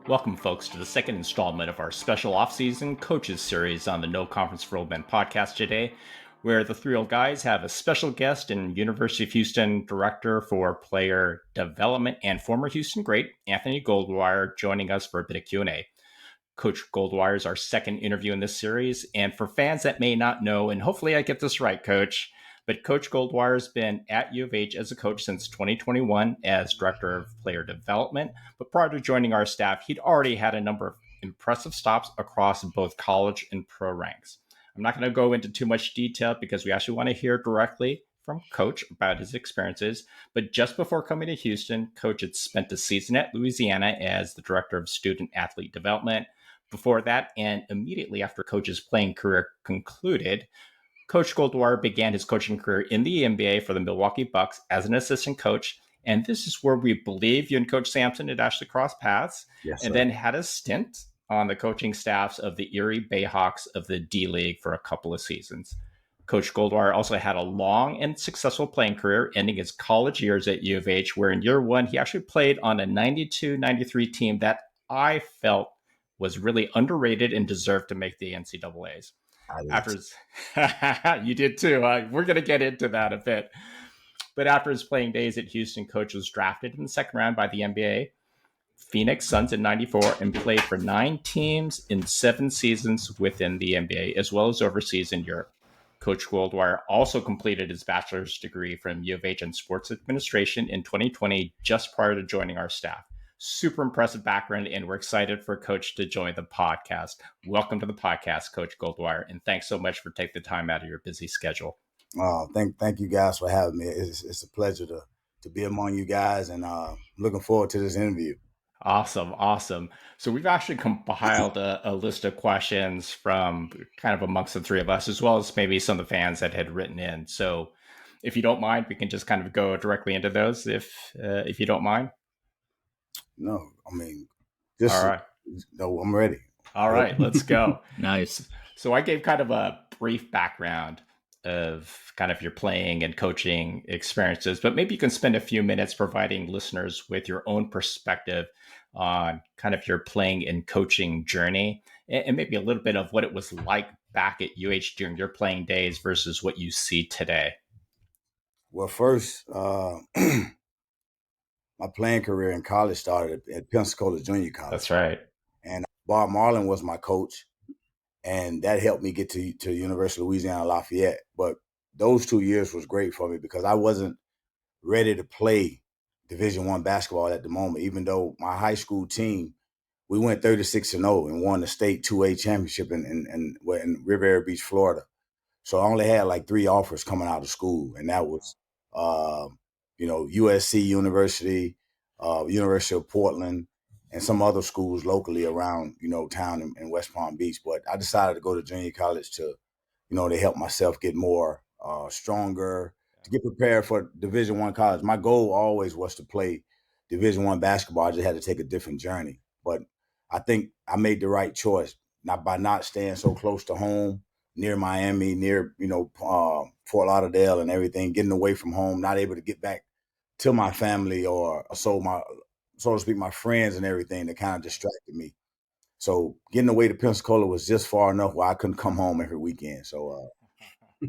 Welcome, folks, to the second installment of our special offseason coaches series on the No Conference for Old Men podcast today, where the three old guys have a special guest and University of Houston Director for Player Development and former Houston Great, Anthony Goldwire, joining us for a bit of Q&A. Coach Goldwire is our second interview in this series, and for fans that may not know, and hopefully I get this right, Coach, but Coach Goldwire has been at U of H as a coach since 2021 as Director of Player Development. But prior to joining our staff, he'd already had a number of impressive stops across both college and pro ranks. I'm not going to go into too much detail because we actually want to hear directly from Coach about his experiences. But just before coming to Houston, Coach had spent a season at Louisiana as the Director of Student Athlete Development. Before that, and immediately after Coach's playing career concluded, Coach Goldwire began his coaching career in the NBA for the Milwaukee Bucks as an assistant coach. And this is where we believe you and Coach Sampson had actually crossed paths. Yes, and sir. then had a stint on the coaching staffs of the Erie Bayhawks of the D League for a couple of seasons. Coach Goldwire also had a long and successful playing career, ending his college years at U of H, where in year one, he actually played on a 92-93 team that I felt was really underrated and deserved to make the NCAAs. You did too. We're going to get into that a bit. But after his playing days at Houston, Coach was drafted in the second round by the NBA Phoenix Suns in 94 and played for 9 teams in 7 seasons within the NBA, as well as overseas in Europe. Coach Goldwire also completed his bachelor's degree from U of H in sports administration in 2020, just prior to joining our staff. Super impressive background, and we're excited for Coach to join the podcast. Welcome to the podcast, Coach Goldwire, and thanks so much for taking the time out of your busy schedule. Thank you guys for having me. It's a pleasure to be among you guys, and looking forward to this interview. Awesome. So we've actually compiled a list of questions from kind of amongst the three of us, as well as maybe some of the fans that had written in. So if you don't mind, we can just kind of go directly into those if you don't mind. No, I mean, all right. No, I'm ready. All right, let's go. Nice. So I gave kind of a brief background of kind of your playing and coaching experiences, but maybe you can spend a few minutes providing listeners with your own perspective on kind of your playing and coaching journey, and maybe a little bit of what it was like back at UH during your playing days versus what you see today. Well, first, my playing career in college started at Pensacola Junior College. That's right. And Bob Marlin was my coach, and that helped me get to University of Louisiana Lafayette. But those 2 years was great for me because I wasn't ready to play Division I basketball at the moment, even though my high school team, we went 36-0 and won the state 2A championship in Riviera Beach, Florida. So I only had like 3 offers coming out of school, and that was USC University, University of Portland, and some other schools locally around, town in West Palm Beach. But I decided to go to junior college to help myself get more stronger, to get prepared for Division I college. My goal always was to play Division I basketball. I just had to take a different journey. But I think I made the right choice by not staying so close to home, near Miami, near, Fort Lauderdale and everything, getting away from home, not able to get back to my family or so to speak, my friends and everything that kind of distracted me. So getting away to Pensacola was just far enough where I couldn't come home every weekend. So I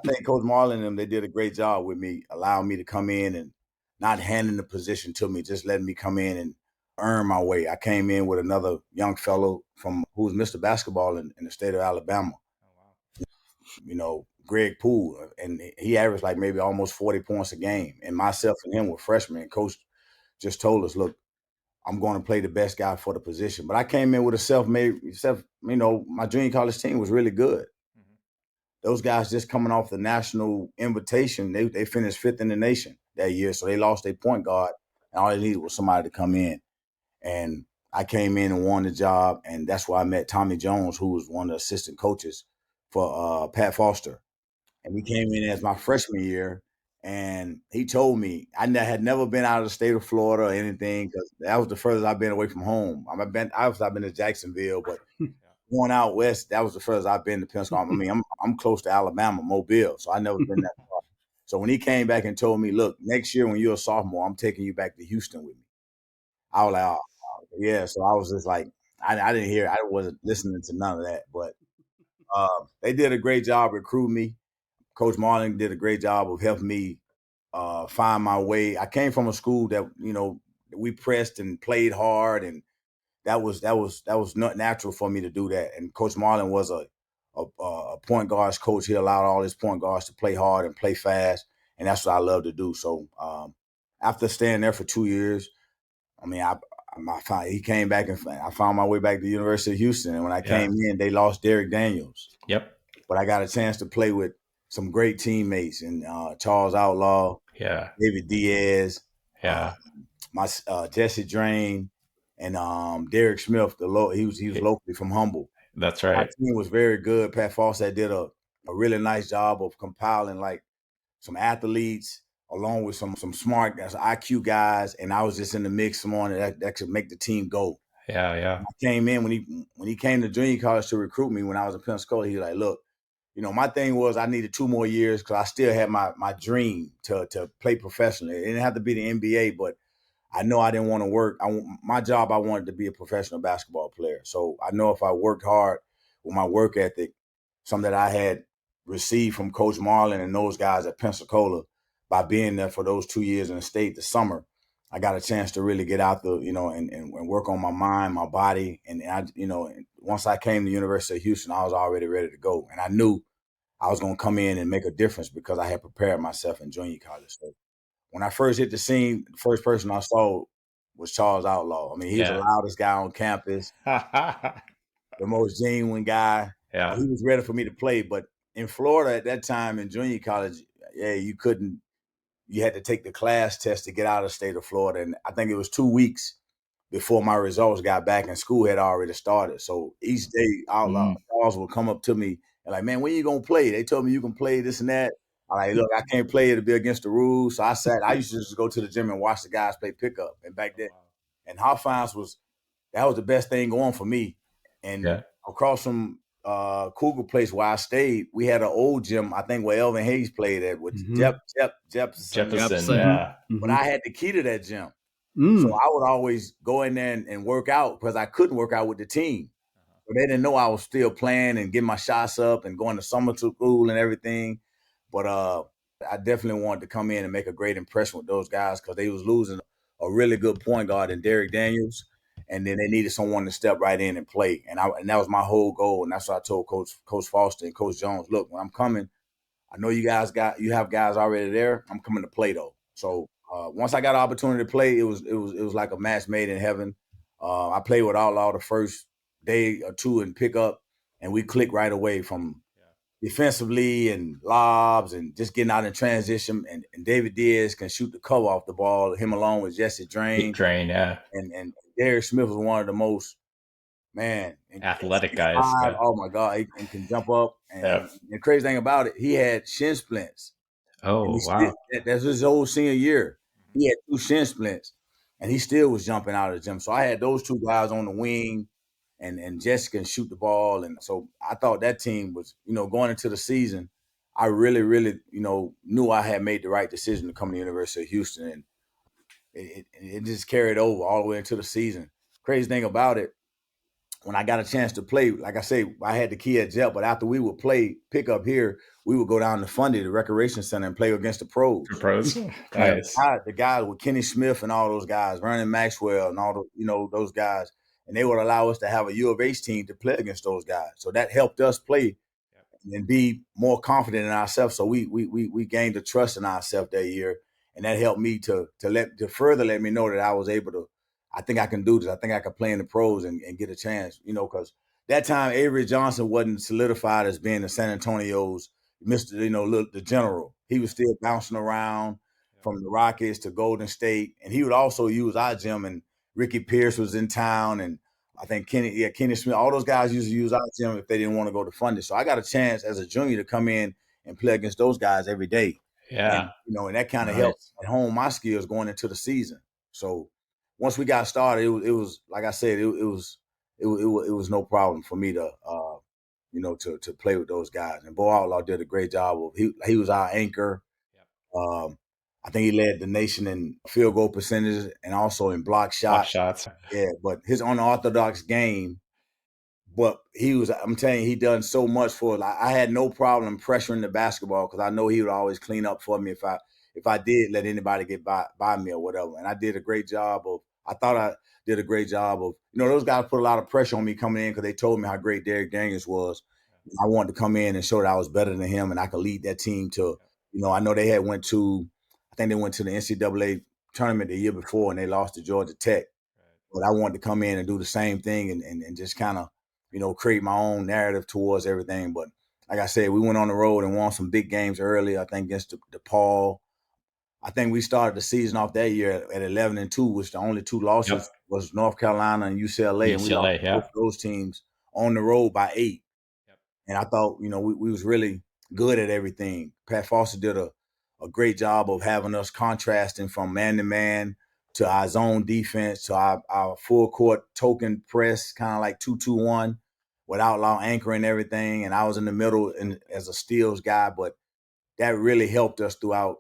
think Coach Marlin and them, they did a great job with me, allowing me to come in and not handing the position to me, just letting me come in and earn my way. I came in with another young fellow who was Mr. Basketball in the state of Alabama. Oh, wow. Greg Poole, and he averaged like maybe almost 40 points a game. And myself and him were freshmen. Coach just told us, look, I'm going to play the best guy for the position. But I came in with my junior college team was really good. Mm-hmm. Those guys just coming off the national invitation, they finished 5th in the nation that year. So they lost their point guard, and all they needed was somebody to come in. And I came in and won the job, and that's why I met Tommy Jones, who was one of the assistant coaches for Pat Foster. And he came in as my freshman year, and he told me I had never been out of the state of Florida or anything, because that was the furthest I've been away from home. I've been to Jacksonville, but going out west, that was the furthest I've been to Pensacola. I mean, I'm close to Alabama, Mobile, so I never been that far. So when he came back and told me, look, next year when you're a sophomore, I'm taking you back to Houston with me, I was like, oh. yeah. So I was just like, I didn't hear, I wasn't listening to none of that. But they did a great job recruiting me. Coach Marlin did a great job of helping me find my way. I came from a school that we pressed and played hard, and that was not natural for me to do that. And Coach Marlin was a point guards coach. He allowed all his point guards to play hard and play fast, and that's what I love to do. So after staying there for 2 years, I mean, he came back and I found my way back to the University of Houston. And when I came in, they lost Derek Daniels. Yep. But I got a chance to play with some great teammates and Charles Outlaw, David Diaz, my Jesse Drain, and Derek Smith. He was locally from Humble. That's right. My team was very good. Pat Fawcett did a really nice job of compiling like some athletes along with some smart guys, IQ guys, and I was just in the mix someone that could make the team go. Yeah. I came in when he came to junior college to recruit me when I was in Pensacola. He was like, look, my thing was I needed 2 more years because I still had my dream to play professionally. It didn't have to be the NBA, but I know I didn't want to work. My job, I wanted to be a professional basketball player. So I know if I worked hard with my work ethic, something that I had received from Coach Marlin and those guys at Pensacola by being there for those 2 years in the state this summer, I got a chance to really get out and work on my mind, my body. And once I came to the University of Houston, I was already ready to go. And I knew I was going to come in and make a difference because I had prepared myself in junior college. So when I first hit the scene, the first person I saw was Charles Outlaw. I mean, he was the loudest guy on campus, the most genuine guy. Yeah. He was ready for me to play. But in Florida at that time in junior college, you had to take the class test to get out of the state of Florida. And I think it was 2 weeks before my results got back and school had already started. So each day, Charles would come up to me and like, man, when you going to play? They told me you can play this and that. I'm like, look, I can't play. It'll be against the rules. So I used to just go to the gym and watch the guys play pickup. And back then, and Hoffine's was the best thing going for me. And across from Cougar Place where I stayed, we had an old gym, I think where Elvin Hayes played at with Jefferson. Yeah. But I had the key to that gym. So I would always go in there and work out because I couldn't work out with the team. So they didn't know I was still playing and getting my shots up and going to summer school and everything. But I definitely wanted to come in and make a great impression with those guys because they was losing a really good point guard in Derek Daniels. And then they needed someone to step right in and play. And that was my whole goal. And that's what I told Coach Foster and Coach Jones, look, when I'm coming, I know you have guys already there. I'm coming to play though. So once I got an opportunity to play, it was like a match made in heaven. I played with Outlaw the first day or two in pickup, and we clicked right away from defensively and lobs and just getting out in transition. And David Diaz can shoot the cover off the ball. Him along with Jesse Drain. And Derek Smith was one of the most athletic guys. Oh my God, he can jump up. And the crazy thing about it, he had shin splints. Oh wow! That's his whole senior year. He had 2 shin splints, and he still was jumping out of the gym. So I had those 2 guys on the wing, and Jessica can shoot the ball. And so I thought that team was, going into the season, I really, really, knew I had made the right decision to come to the University of Houston. And it just carried over all the way into the season. Crazy thing about it, when I got a chance to play, like I say, I had the key at Jet, but after we would play pick up here, we would go down to Fundy, the recreation center, and play against the pros. Nice. The guys with Kenny Smith and all those guys, Vernon Maxwell and all those guys, and they would allow us to have a U of H team to play against those guys. So that helped us play and be more confident in ourselves. So we gained the trust in ourselves that year, and that helped me to further let me know that I was able to. I think I can do this. I think I can play in the pros and get a chance, because that time Avery Johnson wasn't solidified as being the San Antonio's Mr. The general. He was still bouncing around from the Rockets to Golden State, and he would also use our gym. And Ricky Pierce was in town, and I think Kenny Smith. All those guys used to use our gym if they didn't want to go to Fundy. So I got a chance as a junior to come in and play against those guys every day. Yeah, and that kind of helped hone my skills going into the season. So once we got started, it was like I said, it was no problem for me to to play with those guys. And Bo Outlaw did a great job of he was our anchor. I think he led the nation in field goal percentages and also in block Block shots. shots. Yeah, but his unorthodox game. But I'm telling you, he done so much for it. Like, I had no problem pressuring the basketball because I know he would always clean up for me if I did let anybody get by me or whatever. And I did a great job I thought I did a great job of, those guys put a lot of pressure on me coming in because they told me how great Derek Daniels was. I wanted to come in and show that I was better than him and I could lead that team to, I know they had I think they went to the NCAA tournament the year before and they lost to Georgia Tech. But I wanted to come in and do the same thing and just kind of, create my own narrative towards everything. But like I said, we went on the road and won some big games early, I think against DePaul. I think we started the season off that year at 11-2, which the only two losses was North Carolina and UCLA. And we lost both those teams on the road by 8. And I thought, we was really good at everything. Pat Foster did a great job of having us contrasting from man-to-man to our zone defense to our full court token press, kind of like 2-2-1 with outlaw anchor and everything. And I was in the middle as a steals guy, but that really helped us throughout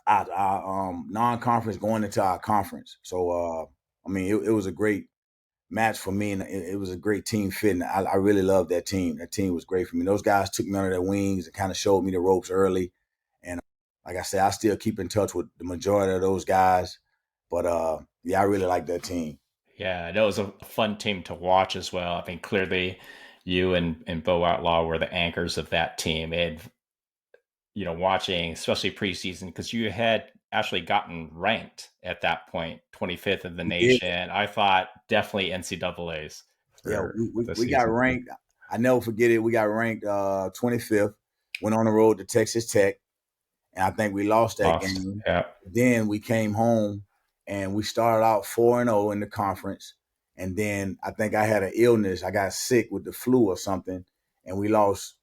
our non-conference going into our conference. So, it was a great match for me, and it was a great team fit. And I really loved that team. That team was great for me. Those guys took me under their wings and kind of showed me the ropes early. And like I said, I still keep in touch with the majority of those guys. But I really like that team. Yeah, that was a fun team to watch as well. I think clearly you and Bo Outlaw were the anchors of that team. And watching especially preseason, because you had actually gotten ranked at that point 25th in the nation. I thought definitely NCAAs. Yeah, we got ranked. I never forget it. We got ranked 25th. Went on the road to Texas Tech, and I think we lost that game. Yeah. Then we came home, and we started out 4-0 in the conference. And then I think I had an illness. I got sick with the flu or something, and we lost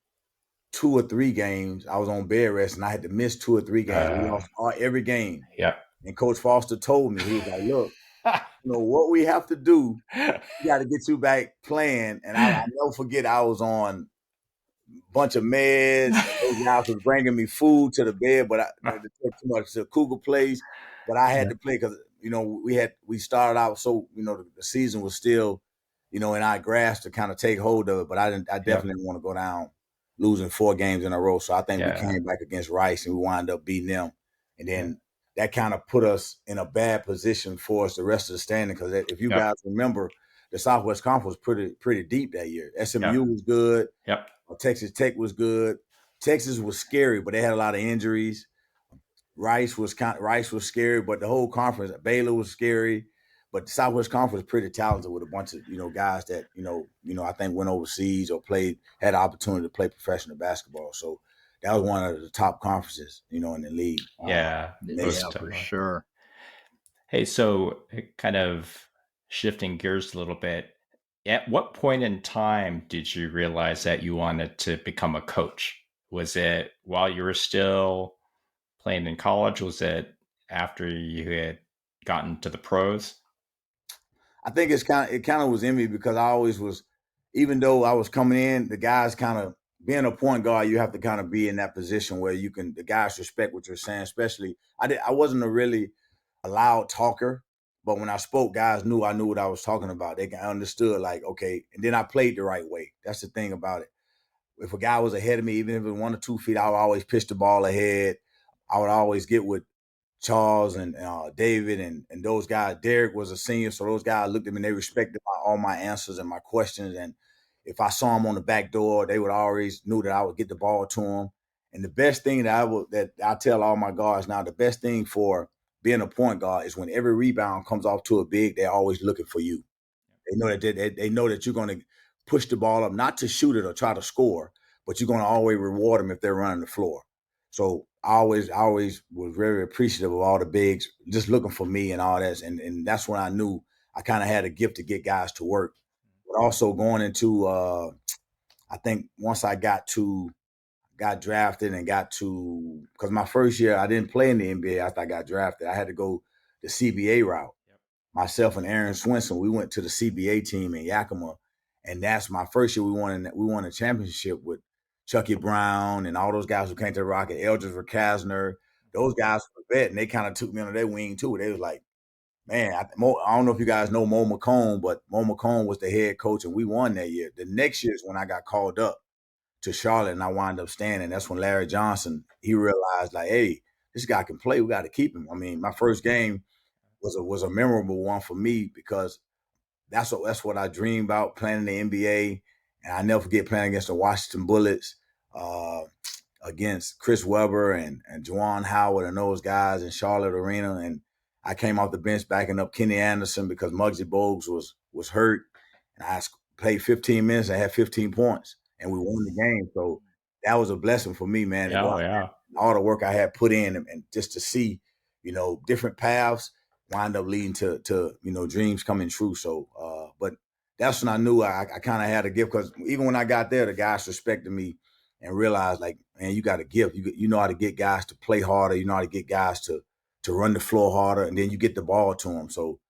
2 or 3 games. I was on bed rest, and I had to miss 2 or 3 games. We lost every game. Yeah. And Coach Foster told me, he was like, look, what we have to do, we got to get you back playing. And I'll never forget, I was on a bunch of meds. Those guys was bringing me food to the bed, but I took too much to Cougar place. But I had to play because, we started out so, the season was still, in our grasp to kind of take hold of it. But I definitely didn't want to go down losing 4 games in a row. So I think we came back against Rice and we wound up beating them. And then that kind of put us in a bad position for us the rest of the standing. Because if you guys remember, the Southwest Conference was pretty deep that year. SMU was good. Texas Tech was good. Texas was scary, but they had a lot of injuries. Rice was scary, but the whole conference, Baylor was scary. But the Southwest Conference was pretty talented with a bunch of, guys that, I think went overseas or had the opportunity to play professional basketball. So that was one of the top conferences, in the league. Yeah, for sure. Hey, so kind of shifting gears a little bit, at what point in time did you realize that you wanted to become a coach? Was it while you were still playing in college? Was it after you had gotten to the pros? I think it kind of was in me because I always was, even though I was coming in, the guys kind of being a point guard, you have to kind of be in that position where the guys respect what you're saying. Especially, I wasn't a really loud talker, but when I spoke, guys knew I knew what I was talking about. They understood, like, okay. And then I played the right way. That's the thing about it. If a guy was ahead of me, even if it was 1 or 2 feet, I would always pitch the ball ahead. I would always get with Charles and David and those guys. Derek was a senior, so those guys looked at me and they respected all my answers and my questions. And if I saw them on the back door, they would always knew that I would get the ball to them. And the best thing that I tell all my guards now, the best thing for being a point guard is when every rebound comes off to a big, they're always looking for you. They know that they know that you're going to push the ball up, not to shoot it or try to score, but you're going to always reward them if they're running the floor. So I always was very appreciative of all the bigs just looking for me and all that. And that's when I knew I kind of had a gift to get guys to work. But also going into, I think once I got drafted and because my first year I didn't play in the NBA after I got drafted. I had to go the CBA route. Myself and Aaron Swinson, we went to the CBA team in Yakima. And that's my first year we won a championship with Chucky Brown and all those guys who came to the Rocket, Eldridge Verkasner, those guys were vet, and they kind of took me under their wing too. They was like, man, I don't know if you guys know Mo McComb, but Mo McComb was the head coach, and we won that year. The next year is when I got called up to Charlotte, and I wound up staying. And that's when Larry Johnson, he realized, like, hey, this guy can play. We got to keep him. I mean, my first game was a memorable one for me because that's what I dreamed about, playing in the NBA. And I never forget playing against the Washington Bullets, uh, against Chris Webber and Juwan Howard and those guys in Charlotte Arena. And I came off the bench backing up Kenny Anderson because Muggsy Bogues was hurt. And I played 15 minutes and had 15 points, and we won the game. So that was a blessing for me, man. Yeah, yeah. All the work I had put in, and just to see, different paths wind up leading to dreams coming true. So, but that's when I knew I kind of had a gift, because even when I got there, the guys respected me and realized, like, man, you got a gift. You know how to get guys to play harder. You know how to get guys to run the floor harder, and then you get the ball to them. So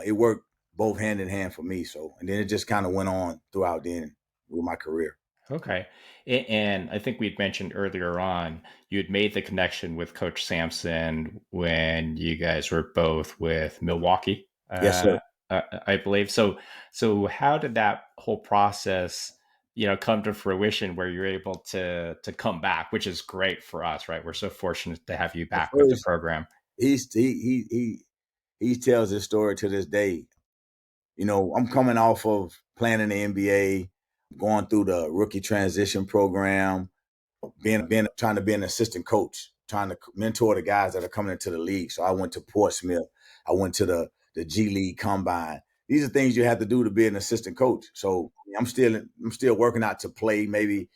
it worked both hand in hand for me. So, and then it just kind of went on throughout then with my career. Okay. And I think we'd mentioned earlier on, you had made the connection with Coach Sampson when you guys were both with Milwaukee. Yes, sir. I believe. So how did that whole process, come to fruition where you're able to come back, which is great for us, right? We're so fortunate to have you back with the program. He tells this story to this day. I'm coming off of playing in the NBA, going through the rookie transition program, trying to be an assistant coach, trying to mentor the guys that are coming into the league. So I went to Portsmouth. I went to the G League Combine. These are things you have to do to be an assistant coach. So I'm still working out to play maybe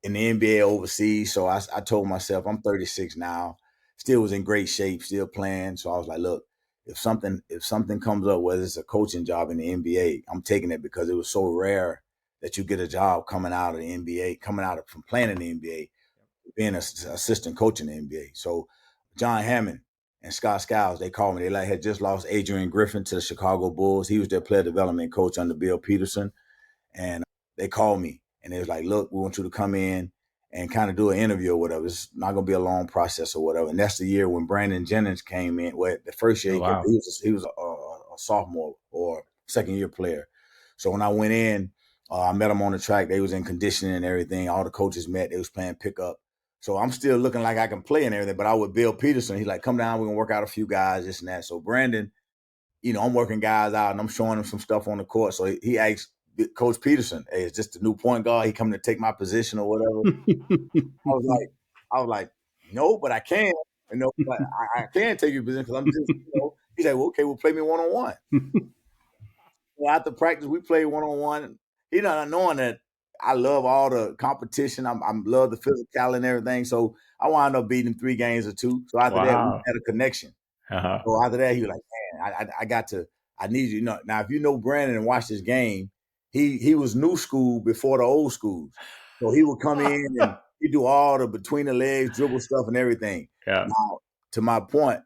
in the NBA overseas. So I told myself, I'm 36 now, still was in great shape, still playing. So I was like, look, if something comes up, whether it's a coaching job in the NBA, I'm taking it, because it was so rare that you get a job coming out of the NBA, from playing in the NBA, being an assistant coach in the NBA. So John Hammond and Scott Skiles, they called me. They had just lost Adrian Griffin to the Chicago Bulls. He was their player development coach under Bill Peterson. And they called me, and they was like, look, we want you to come in and kind of do an interview or whatever. It's not going to be a long process or whatever. And that's the year when Brandon Jennings came in. Well, the first year he was a sophomore or second year player. So when I went in, I met him on the track. They was in conditioning and everything. All the coaches met. They was playing pickup. So I'm still looking like I can play and everything. But I with Bill Peterson, he's like, come down, we're going to work out a few guys, this and that. So Brandon, I'm working guys out, and I'm showing him some stuff on the court. So he asked Coach Peterson, hey, is this the new point guard? He coming to take my position or whatever? I was like, no, but I can. But I can take your position, because I'm just, He's like, well, okay, we'll play me one-on-one. After practice, we played one-on-one. He not knowing that I love all the competition. I love the physicality and everything. So I wound up beating him 3 games or 2. So after that, we had a connection. Uh-huh. So after that, he was like, man, I need you. Now, if you know Brandon and watch this game, he was new school before the old schools. So he would come in and he do all the between the legs dribble stuff and everything. Yeah. Now, to my point,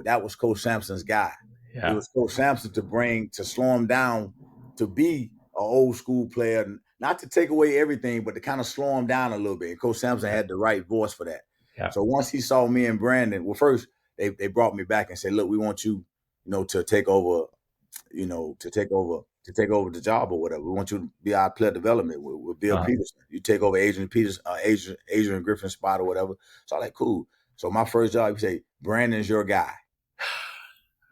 that was Coach Sampson's guy. Yeah. It was Coach Sampson to slow him down, to be an old school player, not to take away everything, but to kind of slow him down a little bit. And Coach Sampson had the right voice for that. Yeah. So once he saw me and Brandon, well, first they brought me back and said, look, we want you, to take over, the job or whatever. We want you to be our player development with Bill Peterson. You take over Adrian Griffin's spot or whatever. So I'm like, cool. So my first job, he say, Brandon's your guy.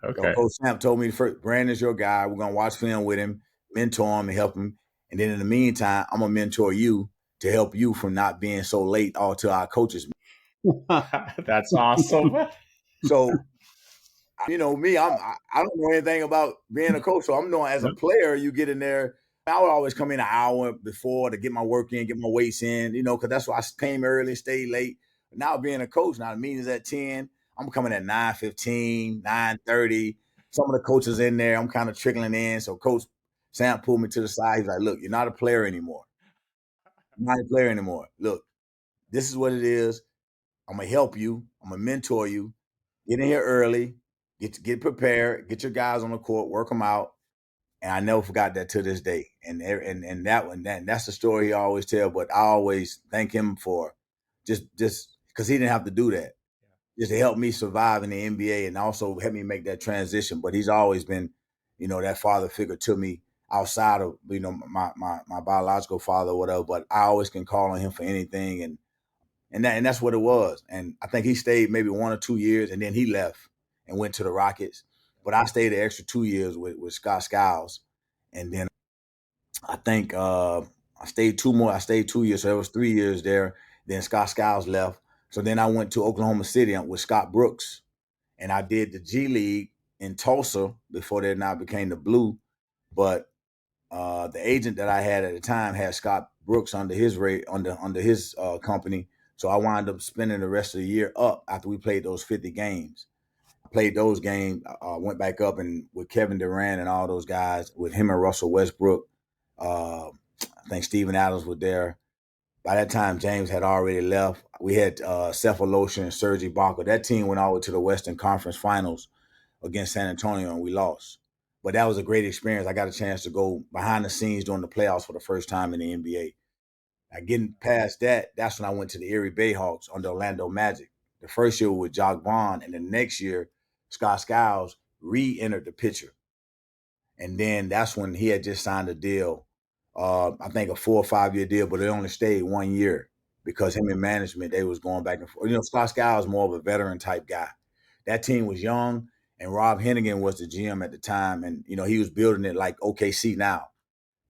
Okay. So Coach Sam told me first, Brandon's your guy. We're gonna watch film with him, mentor him, and help him. And then in the meantime, I'm gonna mentor you to help you from not being so late all to our coaches. That's awesome. So, me, I don't know anything about being a coach. So I'm knowing as a player, you get in there. I would always come in an hour before to get my work in, get my weights in, because that's why I came early, stayed late. But now being a coach, now the meeting's at 10. I'm coming at 9:15, 9:30. Some of the coaches in there, I'm kind of trickling in. So Coach Sam pulled me to the side. He's like, look, you're not a player anymore. Look, this is what it is. I'm going to help you. I'm going to mentor you. Get in here early. Get prepared. Get your guys on the court. Work them out. And I never forgot that to this day. And that's the story he always tell. But I always thank him for just because he didn't have to do that. just to help me survive in the NBA and also help me make that transition. But he's always been, that father figure to me outside of, my biological father or whatever. But I always can call on him for anything. And that's what it was. And I think he stayed maybe 1 or 2 years, and then he left and went to the Rockets. But I stayed the extra 2 years with Scott Skiles. And then I think I stayed 2 more. I stayed 2 years, so it was 3 years there. Then Scott Skiles left. So then I went to Oklahoma City with Scott Brooks, and I did the G League in Tulsa before they now became the Blue. But the agent that I had at the time had Scott Brooks under his company. So I wound up spending the rest of the year up after we played those 50 games. I played those games, went back up and with Kevin Durant and all those guys, with him and Russell Westbrook. I think Steven Adams was there. By that time, James had already left. We had Seth Alosha and Serge Ibaka. That team went all the way to the Western Conference Finals against San Antonio, and we lost. But that was a great experience. I got a chance to go behind the scenes during the playoffs for the first time in the NBA. Now, getting past that, that's when I went to the Erie Bayhawks under Orlando Magic. The first year with Jock Vaughn, and the next year, Scott Skiles re-entered the picture. And then that's when he had just signed a deal, I think a 4 or 5 year deal, but it only stayed 1 year because him and management, they was going back and forth. Scott Skiles was more of a veteran type guy. That team was young, and Rob Hennigan was the GM at the time, and he was building it like OKC now.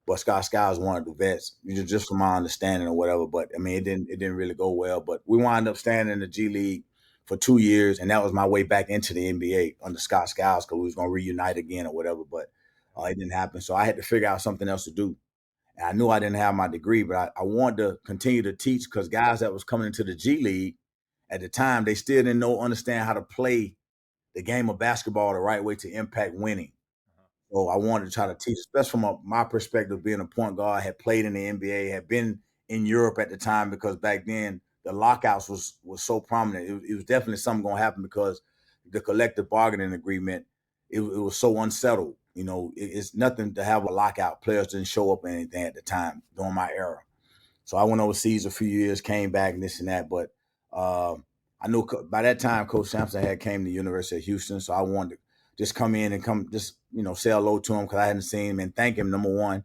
But Scott Skiles wanted the vets, just from my understanding or whatever. But I mean, it didn't really go well. But we wound up staying in the G League for 2 years, and that was my way back into the NBA under Scott Skiles, because we was gonna reunite again or whatever. But it didn't happen, so I had to figure out something else to do. And I knew I didn't have my degree, but I wanted to continue to teach, because guys that was coming into the G League at the time, they still didn't understand how to play the game of basketball the right way to impact winning. So I wanted to try to teach, especially from my perspective, being a point guard, had played in the NBA, had been in Europe at the time, because back then the lockouts was so prominent. It was definitely something going to happen, because the collective bargaining agreement, it was so unsettled. It's nothing to have a lockout. Players didn't show up or anything at the time during my era. So I went overseas a few years, came back and this and that. But I knew by that time Coach Sampson had came to the University of Houston, so I wanted to just come in and say hello to him, because I hadn't seen him, and thank him. Number one,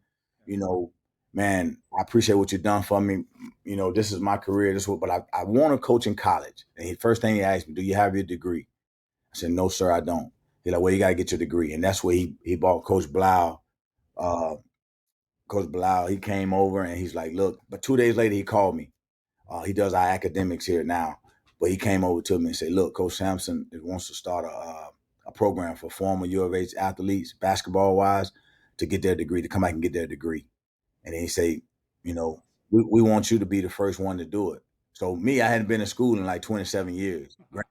man, I appreciate what you've done for me. This is my career. But I want to coach in college. And first thing he asked me, do you have your degree? I said, no, sir, I don't. He's like, well, you got to get your degree. And that's where he bought Coach Blau. Coach Blau, he came over and he's like, look, but 2 days later he called me. He does our academics here now. But he came over to me and said, look, Coach Sampson wants to start a program for former U of H athletes, basketball-wise, to get their degree, to come back and get their degree. And then he said, we want you to be the first one to do it. So me, I hadn't been in school in like 27 years. So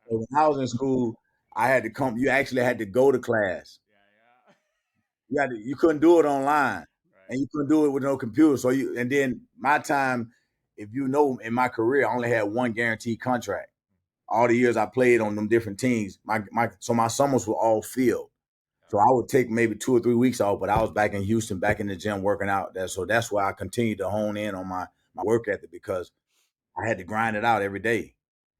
when I was in school, I had to come. You actually had to go to class. You couldn't do it online, and you couldn't do it with no computer. So and then my time, if in my career, I only had one guaranteed contract. All the years I played on them different teams, my summers were all field. So I would take maybe 2 or 3 weeks off, but I was back in Houston, back in the gym working out there. So that's why I continued to hone in on my work ethic, because I had to grind it out every day.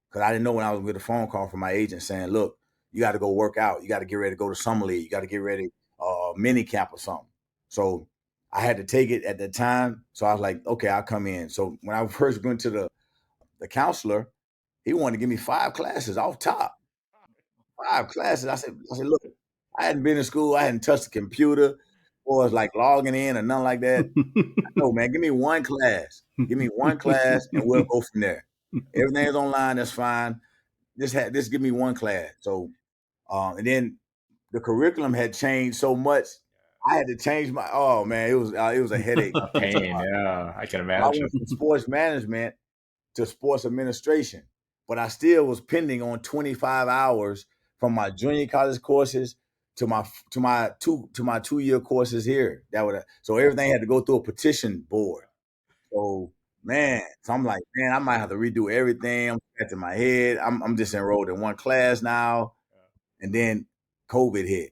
Because I didn't know when I was going to get a phone call from my agent saying, look, you got to go work out. You got to get ready to go to summer league. You got to get ready mini camp or something. So I had to take it at the time. So I was like, okay, I'll come in. So when I first went to the counselor, he wanted to give me 5 classes off top. 5 classes. I said, look, I hadn't been in school. I hadn't touched a computer or was like logging in or nothing like that. No, man, give me 1 class. Give me 1 class and we'll go from there. Everything's online. That's fine. Just give me 1 class. So, and then the curriculum had changed so much. I had to change oh man, it was a headache. A pain, yeah, I can imagine. I went from sports management to sports administration, but I still was pending on 25 hours from my junior college courses to my 2-year courses here. So everything had to go through a petition board. So man, I'm like, man, I might have to redo everything. I'm scratching my head. I'm just enrolled in 1 class now, and then COVID hit.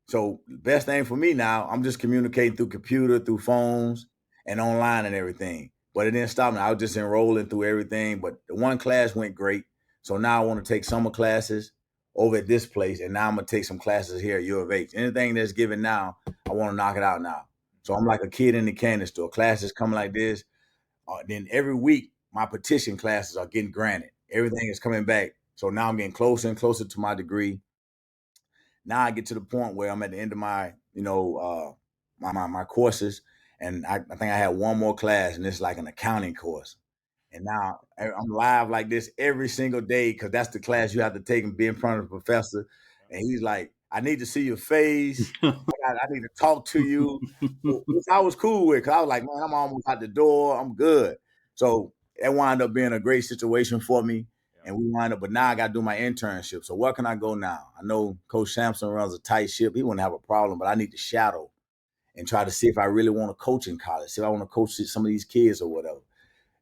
So the best thing for me now, I'm just communicating through computer, through phones, and online and everything. But it didn't stop me. I was just enrolling through everything. But the 1 class went great. So now I want to take summer classes over at this place, and now I'm gonna take some classes here at U of H. Anything that's given now, I want to knock it out now. So I'm like a kid in the candy store. Classes come like this. Then every week, my petition classes are getting granted. Everything is coming back. So now I'm getting closer and closer to my degree. Now I get to the point where I'm at the end of my, my courses, and I think I had one more class, and it's like an accounting course. And now I'm live like this every single day because that's the class you have to take and be in front of the professor. And he's like, I need to see your face. I need to talk to you. Which I was cool with because I was like, man, I'm almost out the door. I'm good. So it wound up being a great situation for me. And we wind up, but now I got to do my internship. So where can I go now? I know Coach Sampson runs a tight ship. He wouldn't have a problem, but I need to shadow and try to see if I really want to coach in college, see if I want to coach some of these kids or whatever.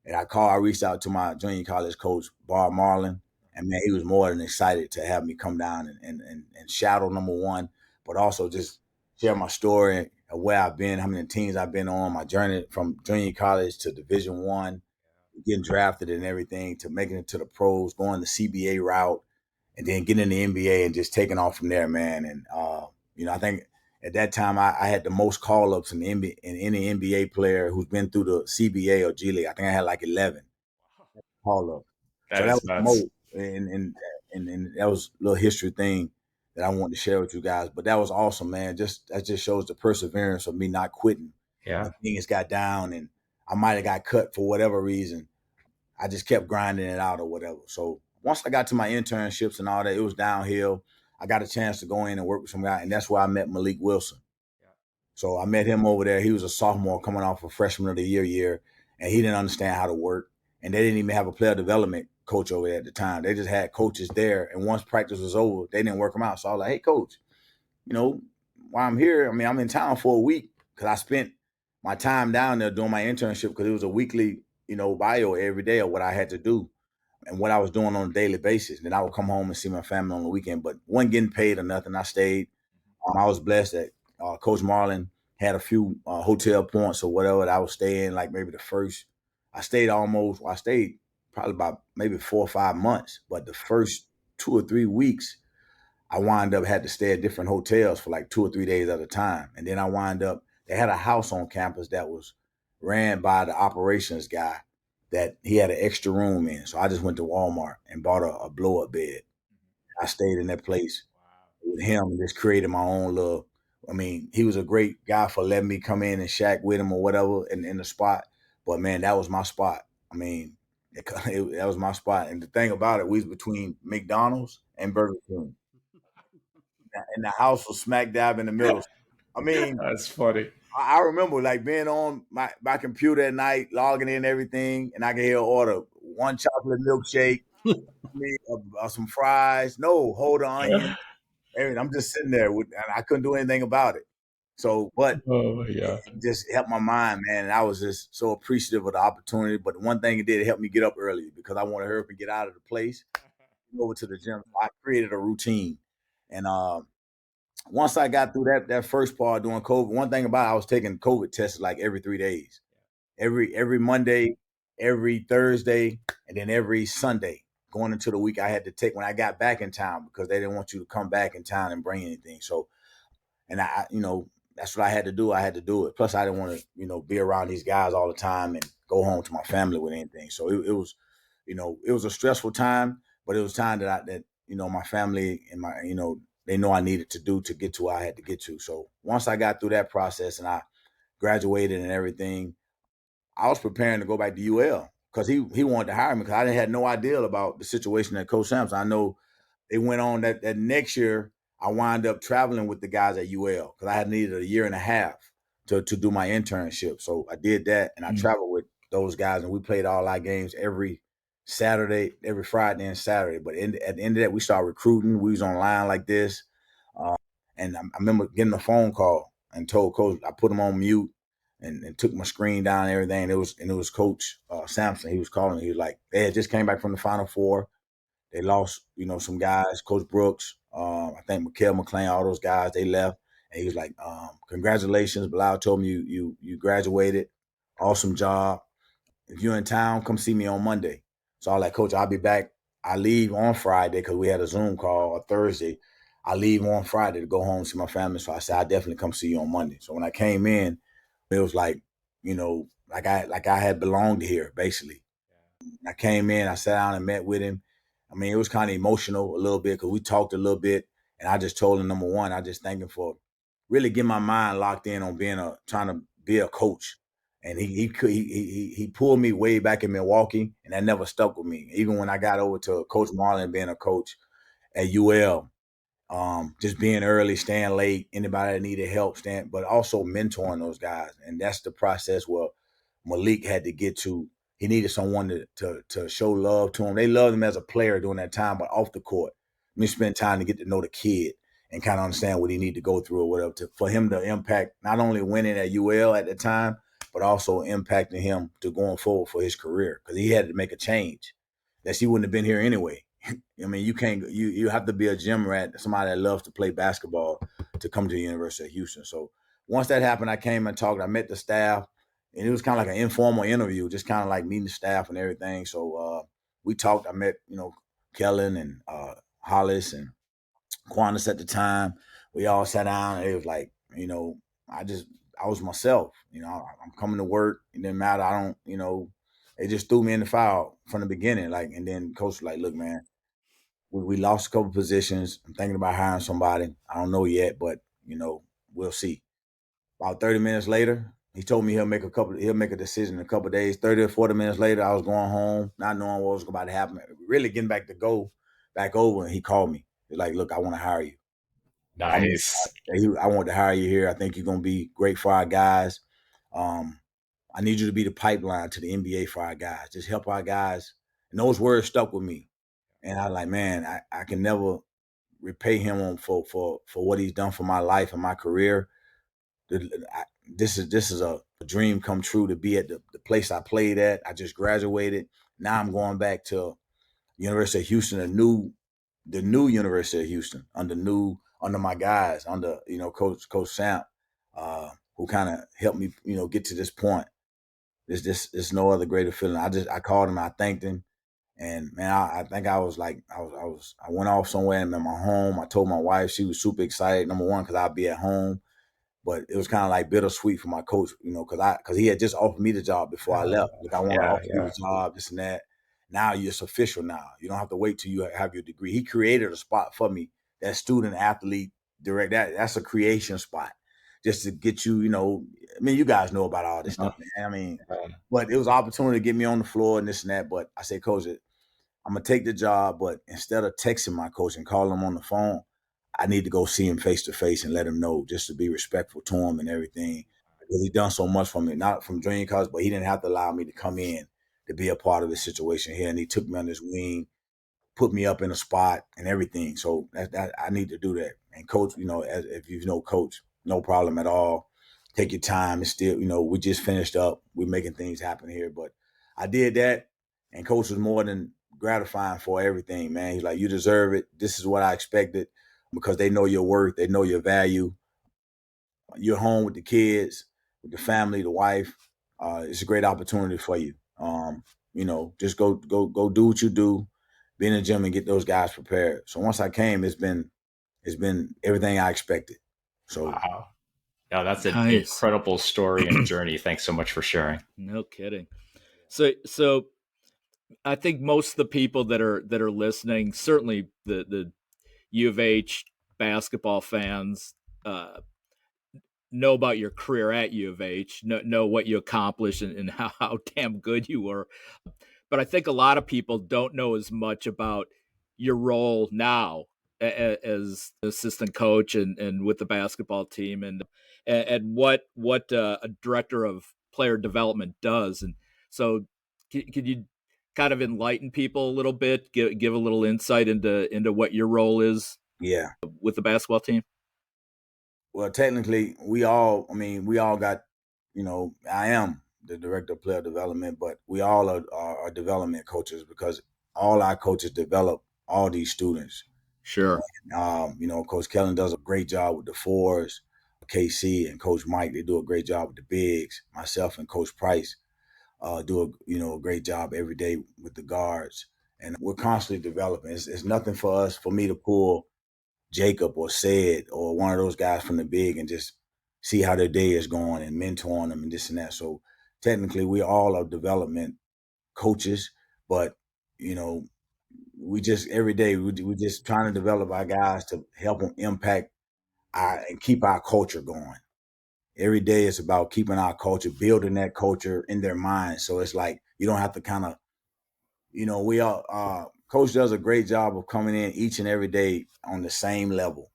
And I reached out to my junior college coach, Bob Marlin, and man, he was more than excited to have me come down and shadow number one, but also just share my story of where I've been, how many teams I've been on, my journey from junior college to Division I, getting drafted and everything, to making it to the pros, going the CBA route, and then getting in the NBA and just taking off from there, man. And I think at that time I had the most call ups in any NBA player who's been through the CBA or G League. I think I had like 11 call ups. So that was the most, and that was a little history thing that I wanted to share with you guys. But that was awesome, man. That just shows the perseverance of me not quitting. Yeah, when things got down, and I might have got cut for whatever reason. I just kept grinding it out or whatever. So once I got to my internships and all that, it was downhill. I got a chance to go in and work with some guy, and that's where I met Malik Wilson. Yeah. So I met him over there. He was a sophomore coming off a freshman of the year, and he didn't understand how to work. And they didn't even have a player development coach over there at the time. They just had coaches there, and once practice was over, they didn't work them out. So I was like, hey, coach, while I'm here, I mean, I'm in town for a week because I spent my time down there doing my internship because it was a weekly, bio every day of what I had to do and what I was doing on a daily basis. Then I would come home and see my family on the weekend, but wasn't getting paid or nothing. I stayed. I was blessed that Coach Marlin had a few hotel points or whatever that I was staying, like maybe the first. I stayed probably about maybe 4 or 5 months, but the first 2 or 3 weeks, I wind up had to stay at different hotels for like 2 or 3 days at a time. And then they had a house on campus that was ran by the operations guy that he had an extra room in. So I just went to Walmart and bought a blow up bed. I stayed in that place with him and just created my own little. I mean, he was a great guy for letting me come in and shack with him or whatever in the spot. But man, that was my spot. I mean, that was my spot. And the thing about it, we was between McDonald's and Burger King. And the house was smack dab in the middle. I mean, that's funny. I remember like being on my computer at night, logging in everything, and I could hear order 1 chocolate milkshake, some fries, no, hold the onion. And I'm just sitting there and I couldn't do anything about it. So, but it just helped my mind, man. And I was just so appreciative of the opportunity. But one thing it did, it helped me get up early because I wanted to hurry up and get out of the place, over to the gym. I created a routine. And once I got through that first part doing COVID, one thing about it, I was taking COVID tests like every 3 days, every Monday, every Thursday, and then every Sunday going into the week. I had to take when I got back in town because they didn't want you to come back in town and bring anything. So, and I that's what I had to do. I had to do it. Plus, I didn't want to be around these guys all the time and go home to my family with anything. So it was, it was a stressful time, but it was time that my family and my they know I needed to do to get to where I had to get to. So once I got through that process and I graduated and everything, I was preparing to go back to UL because he wanted to hire me because I had no idea about the situation at Coach Sampson. I know it went on that next year. I wound up traveling with the guys at UL because I had needed a year and a half to do my internship. So I did that and I traveled with those guys and we played all our games every Saturday, every Friday and Saturday. But at the end of that, we started recruiting. We was online like this. And I remember getting a phone call and told Coach, I put him on mute and took my screen down and everything. And it was Coach Sampson. He was calling me. He was like, they had just came back from the Final Four. They lost, some guys, Coach Brooks, I think Mikael McLean, all those guys, they left. And he was like, congratulations. Bilal told me you graduated. Awesome job. If you're in town, come see me on Monday. So I was like, Coach, I'll be back I leave on Friday because we had a Zoom call on Thursday. I leave on Friday to go home and see my family. So I said, I definitely come see you on Monday. So when I came in, it was like, like I had belonged here, basically. I came in, I sat down and met with him. I mean, it was kind of emotional a little bit because we talked a little bit, and I just told him, number one, I just thank him for really getting my mind locked in on trying to be a coach. And he pulled me way back in Milwaukee, and that never stuck with me. Even when I got over to Coach Marlin being a coach at UL, just being early, staying late, anybody that needed help, but also mentoring those guys. And that's the process where Malik had to get to. He needed someone to show love to him. They loved him as a player during that time, but off the court, we spent time to get to know the kid and kind of understand what he needed to go through or whatever for him to impact not only winning at UL at the time, but also impacting him to going forward for his career because he had to make a change. That he wouldn't have been here anyway. I mean, you have to be a gym rat, somebody that loves to play basketball to come to the University of Houston. So once that happened, I came and talked. I met the staff, and it was kind of like an informal interview, just kind of like meeting the staff and everything. So we talked. I met, Kellen and Hollis and Quantas at the time. We all sat down, and it was like, I was myself. I'm coming to work. It didn't matter. I don't, they just threw me in the foul from the beginning. Like, and then coach was like, look, man, we lost a couple positions. I'm thinking about hiring somebody. I don't know yet, but we'll see. About 30 minutes later, he told me he'll make a decision in a couple of days. 30 or 40 minutes later, I was going home, not knowing what was about to happen. Really getting back over, and he called me. He's like, look, I want to hire you. Nice. I want to hire you here. I think you're going to be great for our guys. I need you to be the pipeline to the NBA for our guys. Just help our guys. And those words stuck with me. And I was like, man, I can never repay him for what he's done for my life and my career. This is a dream come true to be at the place I played at. I just graduated. Now I'm going back to University of Houston, the new University of Houston under my guys, under Coach Samp, who kind of helped me get to this point. There's no other greater feeling. I called him, I thanked him. And man, I think I was like, I went off somewhere and I'm at my home. I told my wife, she was super excited. Number one, because I'd be at home, but it was kind of like bittersweet for my coach, because he had just offered me the job before I left. Like, I want to offer you the job, this and that. Now it's official. Now you don't have to wait till you have your degree. He created a spot for me, that student athlete direct. That's a creation spot, just to get you. I mean, you guys know about all this stuff, man. I mean, but it was an opportunity to get me on the floor and this and that. But I said, Coach, I'm gonna take the job, but instead of texting my coach and calling him on the phone, I need to go see him face to face and let him know, just to be respectful to him and everything. Because he done so much for me, not from Dream College, but he didn't have to allow me to come in to be a part of the situation here. And he took me on his wing, put me up in a spot and everything. So that I need to do that. And coach, if you know coach, no problem at all. Take your time. It's still, we just finished up. We're making things happen here. But I did that, and coach was more than gratifying for everything, man. He's like, you deserve it. This is what I expected, because they know your worth. They know your value. You're home with the kids, with the family, the wife. It's a great opportunity for you. Just go do what you do, be in the gym and get those guys prepared. So once I came, it's been everything I expected. So Wow. Yeah, that's an Nice. incredible story and journey. Thanks so much for sharing. No kidding. So I think most of the people that are listening, certainly the U of H basketball fans, know about your career at U of H, know what you accomplished and how damn good you were. But I think a lot of people don't know as much about your role now as assistant coach and with the basketball team and what a director of player development does. And so could you kind of enlighten people a little bit, give a little insight into what your role is with the basketball team? Well, technically, we all got, I am the director of player development, but we all are development coaches, because all our coaches develop all these students. Sure. Coach Kellen does a great job with the fours. KC and Coach Mike, they do a great job with the bigs. Myself and Coach Price do a great job every day with the guards. and we're constantly developing. It's nothing for me to pull Jacob or Sid or one of those guys from the big and just see how their day is going and mentoring them and this and that. So technically, we all are development coaches, but we just every day we just trying to develop our guys to help them impact and keep our culture going. Every day it's about keeping our culture, building that culture in their minds. So it's like you don't have to kind of, we all coach does a great job of coming in each and every day on the same level,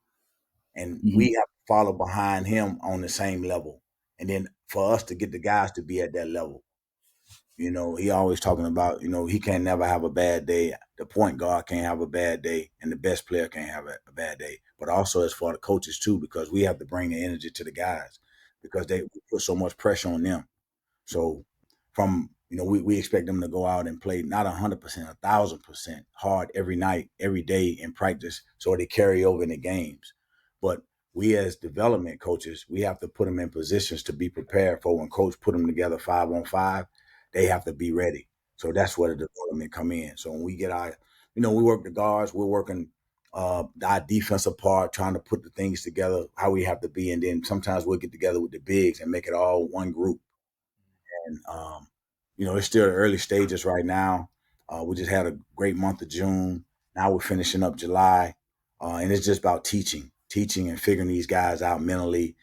and we have to follow behind him on the same level, and then for us to get the guys to be at that level. He always talking about, he can't never have a bad day. The point guard can't have a bad day, and the best player can't have a bad day. But also it's for the coaches too, because we have to bring the energy to the guys because they put so much pressure on them. So from, we expect them to go out and play not 100%, 1,000% hard every night, every day in practice, so they carry over in the games. But we as development coaches, we have to put them in positions to be prepared for when coach put them together 5-on-5. They have to be ready. So that's where the development come in. So when we get we work the guards, we're working our defensive part, trying to put the things together, how we have to be. And then sometimes we'll get together with the bigs and make it all one group. And, it's still the early stages right now. We just had a great month of June. Now we're finishing up July. And it's just about teaching and figuring these guys out mentally,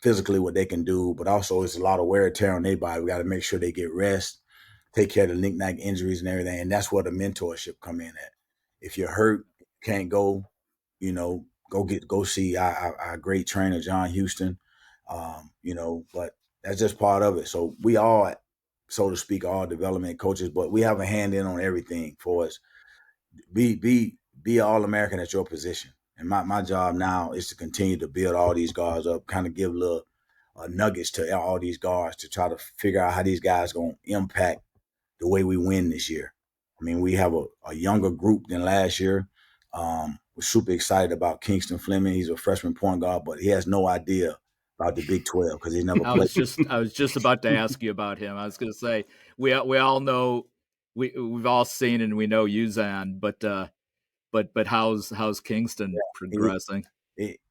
physically what they can do, but also it's a lot of wear and tear on their body. We got to make sure they get rest, take care of the knick-knack injuries and everything. And that's where the mentorship come in at. If you're hurt, can't go, go see our great trainer, John Houston, but that's just part of it. So we all, so to speak, all development coaches, but we have a hand in on everything for us. Be an All-American at your position. And my job now is to continue to build all these guards up, kind of give little nuggets to all these guards to try to figure out how these guys going to impact the way we win this year. I mean, we have a younger group than last year. We're super excited about Kingston Fleming. He's a freshman point guard, but he has no idea about the Big 12 because he's never played. I was just about to ask you about him. I was going to say we all know we've all seen and we know Uzan, but how's Kingston progressing?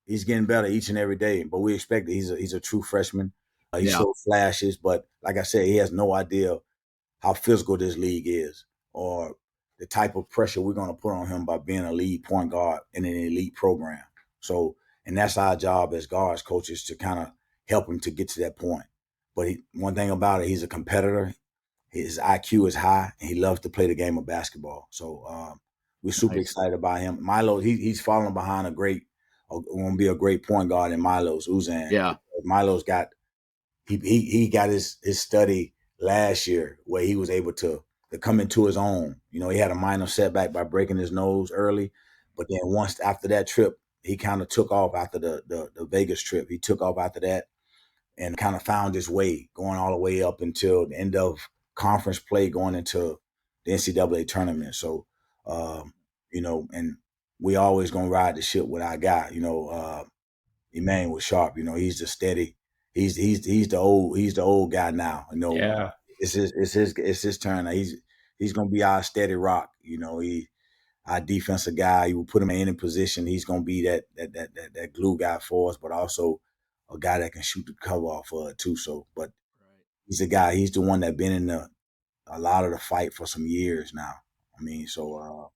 He's getting better each and every day, but we expect that he's a true freshman. He shows flashes, but like I said, he has no idea how physical this league is or the type of pressure we're going to put on him by being a lead point guard in an elite program. So, and that's our job as guards coaches to kind of help him to get to that point. But one thing about it, he's a competitor. His IQ is high, and he loves to play the game of basketball. So we're super excited about him. Milo, he's falling behind going to be a great point guard in Milo's Uzan. Yeah, Milo's got he got his study last year where he was able to come into his own. He had a minor setback by breaking his nose early, but then once after that trip, he kind of took off after the Vegas trip. He took off after that and kind of found his way going all the way up until the end of conference play going into the NCAA tournament. So, and we always going to ride the ship with our guy, Emmanuel Sharp, he's the steady, he's the old guy now, Yeah. It's his turn. He's going to be our steady rock. Our defensive guy. You will put him in any position. He's going to be that glue guy for us, but also a guy that can shoot the cover off of it too. So, but he's a guy. He's the one that been in a lot of the fight for some years now. I mean, so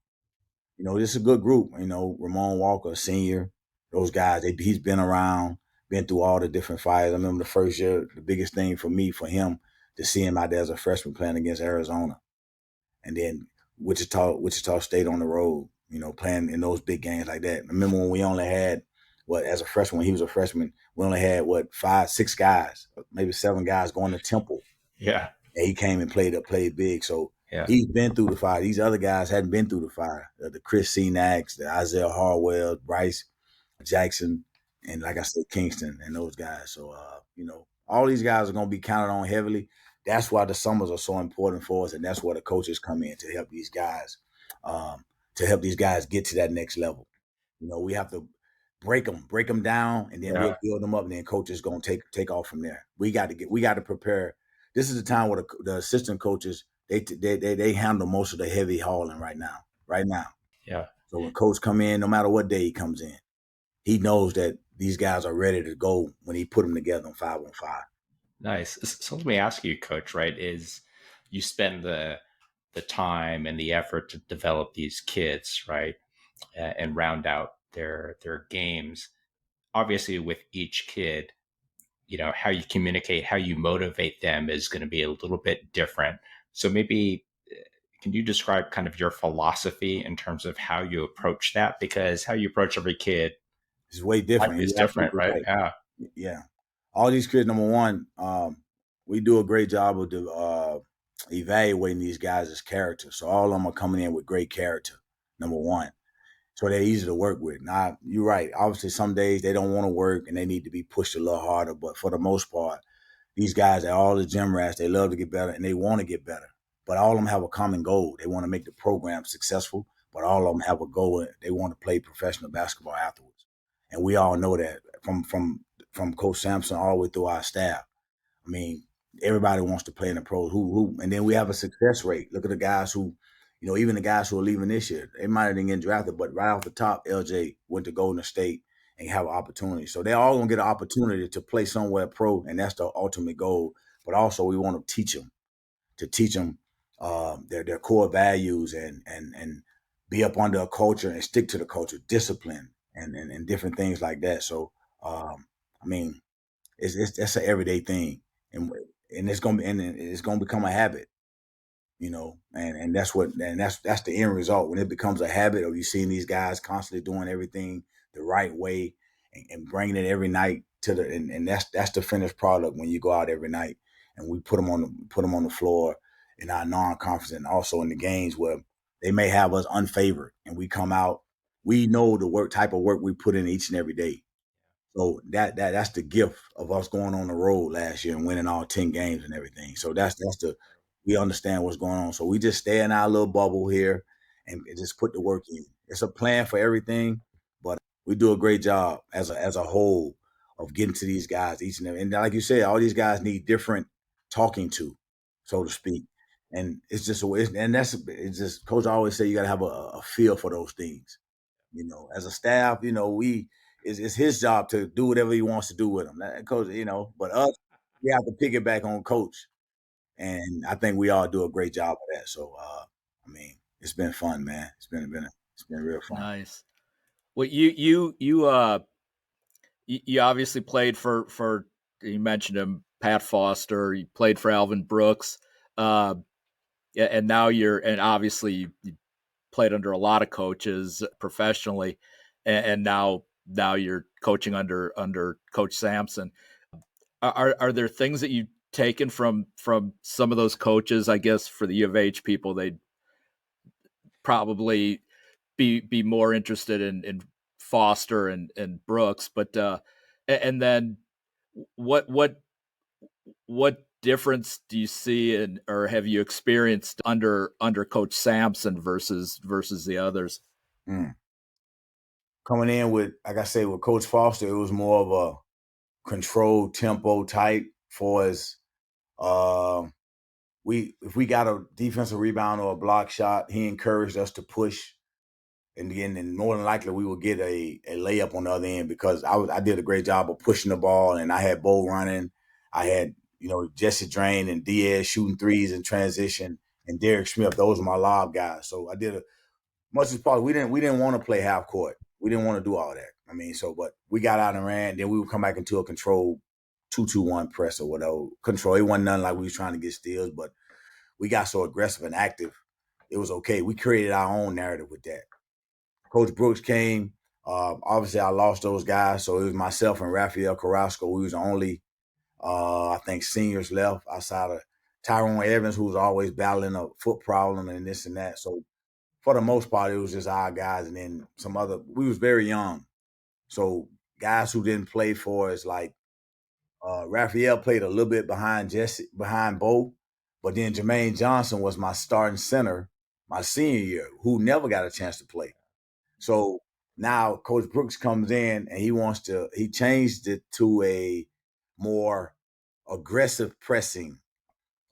this is a good group. Ramon Walker, senior, those guys. He's been around, been through all the different fights. I remember the first year, the biggest thing for him to see him out there as a freshman playing against Arizona, and then Wichita State on the road, playing in those big games like that. I remember when we only had, as a freshman, when he was a freshman, we only had, 5, 6 guys, maybe 7 guys going to Temple. Yeah. And he came and played big. So he's been through the fire. These other guys hadn't been through the fire. The Chris Senaks, the Isaiah Harwell, Bryce Jackson, and like I said, Kingston and those guys. So, all these guys are going to be counted on heavily. That's why the summers are so important for us, and that's where the coaches come in to help these guys, get to that next level. We have to break them down, and then we'll build them up, and then coaches going to take off from there. We got to prepare. This is the time where the assistant coaches they handle most of the heavy hauling right now. Yeah. So when coach come in, no matter what day he comes in, he knows that these guys are ready to go when he put them together on 5-on-5. Nice. So let me ask you, Coach, right, is you spend the time and the effort to develop these kids, right, and round out their games. Obviously, with each kid, how you communicate, how you motivate them is going to be a little bit different. So maybe can you describe kind of your philosophy in terms of how you approach that? Because how you approach every kid It's way different. is You're different, absolutely right? right. Yeah. Yeah. All these kids, number one, we do a great job of evaluating these guys as characters. So all of them are coming in with great character, number one. So they're easy to work with. Now, you're right. Obviously, some days they don't want to work and they need to be pushed a little harder. But for the most part, these guys are all the gym rats. They love to get better and they want to get better. But all of them have a common goal. They want to make the program successful, but all of them have a goal. They want to play professional basketball afterwards. And we all know that from Coach Sampson all the way through our staff. I mean, everybody wants to play in the pros. And then we have a success rate. Look at the guys who, even the guys who are leaving this year, they might have been getting drafted, but right off the top, LJ went to Golden State and have an opportunity. So they're all gonna get an opportunity to play somewhere pro, and that's the ultimate goal. But also, we want to teach them their core values and be up under a culture and stick to the culture, discipline, and different things like that. So, I mean, that's an everyday thing, and it's gonna become a habit, and that's the end result when it becomes a habit of you seeing these guys constantly doing everything the right way and bringing it every night and that's the finished product when you go out every night and we put them on the floor in our non-conference and also in the games where they may have us unfavored and we come out, we know the type of work we put in each and every day. So that's the gift of us going on the road last year and winning all 10 games and everything. So we understand what's going on. So we just stay in our little bubble here and just put the work in. It's a plan for everything, but we do a great job as a whole of getting to these guys each and every. And like you said, all these guys need different talking to, so to speak. And it's just it's just Coach always say you got to have a feel for those things. As a staff, it's his job to do whatever he wants to do with them. Coach, but us, we have to pick it back on Coach. And I think we all do a great job of that. So, I mean, it's been fun, man. It's been real fun. Nice. Well, you obviously played for you mentioned him, Pat Foster. You played for Alvin Brooks, and now and obviously you played under a lot of coaches professionally, and now you're coaching under Coach Sampson. Are there things that you've taken from some of those coaches? I guess for the U of H people, they'd probably be more interested in Foster and Brooks, but and then what difference do you see or have you experienced under Coach Sampson versus the others? Coming in with, like I say, with Coach Foster, it was more of a controlled tempo type for us. If we got a defensive rebound or a block shot, he encouraged us to push. And again, and more than likely we would get a layup on the other end because I did a great job of pushing the ball and I had Bo running. I had, Jesse Drain and Diaz shooting threes in transition and Derek Smith. Those are my lob guys. So I did much as possible. We didn't want to play half court. We didn't want to do all that. I mean, but we got out and ran. Then we would come back into a control 2-2-1 press or whatever. Control. It wasn't nothing like we was trying to get steals, but we got so aggressive and active. It was okay. We created our own narrative with that. Coach Brooks came. Obviously, I lost those guys, so it was myself and Rafael Carrasco. We was the only, I think, seniors left outside of Tyrone Evans, who was always battling a foot problem and this and that. So for the most part, it was just our guys, and then some other. We was very young, so guys who didn't play for us, like Rafael played a little bit behind Bo, but then Jermaine Johnson was my starting center my senior year, who never got a chance to play. So now Coach Brooks comes in and he changed it to a more aggressive pressing